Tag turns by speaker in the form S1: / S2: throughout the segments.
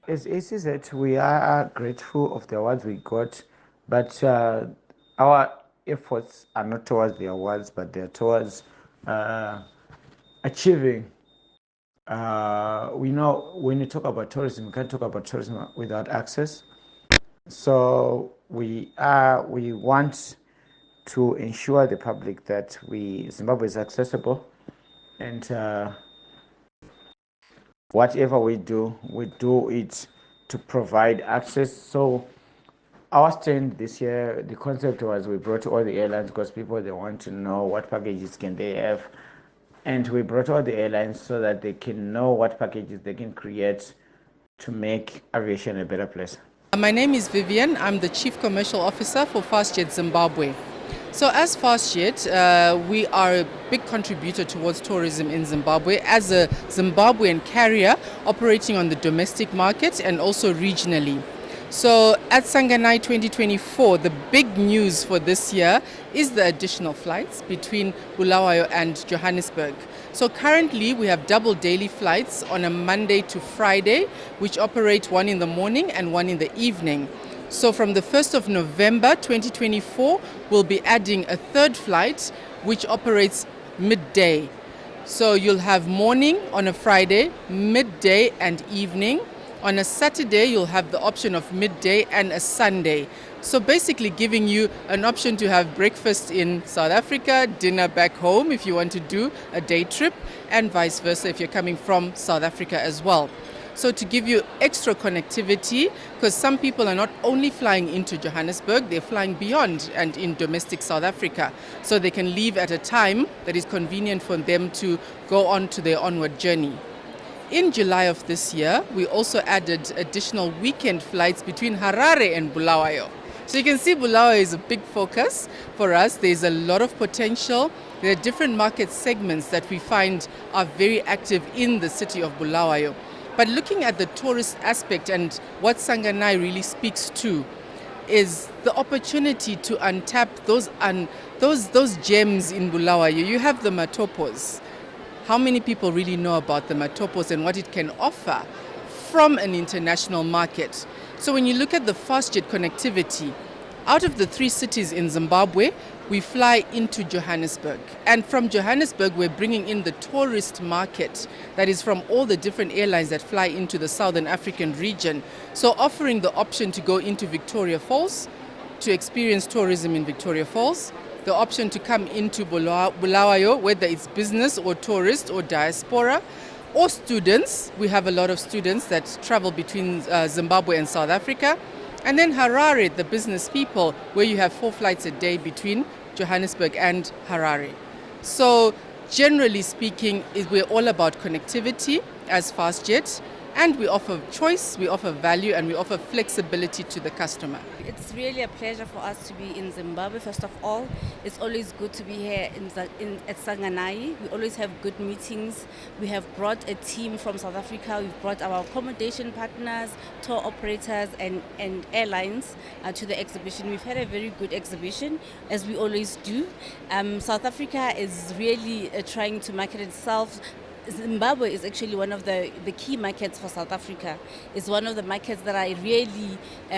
S1: As ACZ, we are grateful of the awards we got, but our efforts are not towards the awards, but they're towards achieving. We know when you talk about tourism, you can't talk about tourism without access. So we want to ensure the public that Zimbabwe is accessible, and whatever we do it to provide access. So our stand this year, the concept was we brought all the airlines because people they want to know what packages can they have, and we brought all the airlines so that they can know what packages they can create to make aviation a better place.
S2: My name is Vivian. I'm the Chief Commercial Officer for Fastjet Zimbabwe. So as Fastjet, we are a big contributor towards tourism in Zimbabwe as a Zimbabwean carrier operating on the domestic market and also regionally. So at Sanganai 2024, the big news for this year is the additional flights between Bulawayo and Johannesburg. So currently we have double daily flights on a Monday to Friday, which operate one in the morning and one in the evening. So from the 1st of November 2024, we'll be adding a third flight, which operates midday. So you'll have morning on a Friday, midday and evening. On a Saturday, you'll have the option of midday and a Sunday. So basically giving you an option to have breakfast in South Africa, dinner back home if you want to do a day trip, and vice versa if you're coming from South Africa as well. So to give you extra connectivity, because some people are not only flying into Johannesburg, they're flying beyond and in domestic South Africa. So they can leave at a time that is convenient for them to go on to their onward journey. In July of this year, we also added additional weekend flights between Harare and Bulawayo. So you can see Bulawayo is a big focus for us. There's a lot of potential. There are different market segments that we find are very active in the city of Bulawayo. But looking at the tourist aspect and what Sanganai really speaks to is the opportunity to untap those gems in Bulawayo. You have the matopos. How many people really know about the matopos and what it can offer from an international market? So when you look at the Fastjet connectivity, out of the 3 cities in Zimbabwe, we fly into Johannesburg. And from Johannesburg, we're bringing in the tourist market that is from all the different airlines that fly into the Southern African region. So offering the option to go into Victoria Falls, to experience tourism in Victoria Falls, the option to come into Bulawayo, whether it's business or tourist or diaspora, or students. We have a lot of students that travel between Zimbabwe and South Africa. And then Harare, the business people, where you have 4 flights a day between Johannesburg and Harare. So generally speaking, we're all about connectivity as Fastjet. And we offer choice, we offer value, and we offer flexibility to the customer.
S3: It's really a pleasure for us to be in Zimbabwe. First of all, it's always good to be here at Sanganai. We always have good meetings. We have brought a team from South Africa. We've brought our accommodation partners, tour operators, and airlines to the exhibition. We've had a very good exhibition, as we always do. South Africa is really trying to market itself. Zimbabwe is actually one of the key markets for South Africa. It's one of the markets that are really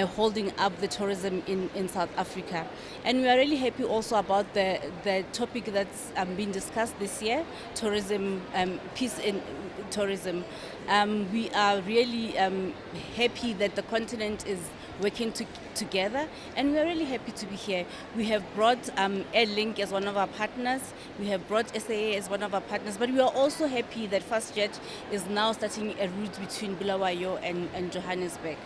S3: holding up the tourism in South Africa. And we are really happy also about the topic that's been discussed this year, tourism, peace in tourism. We are really happy that the continent is working together, and we are really happy to be here. We have brought Airlink as one of our partners. We have brought SAA as one of our partners, but we are also happy that Fastjet is now starting a route between Bulawayo and Johannesburg.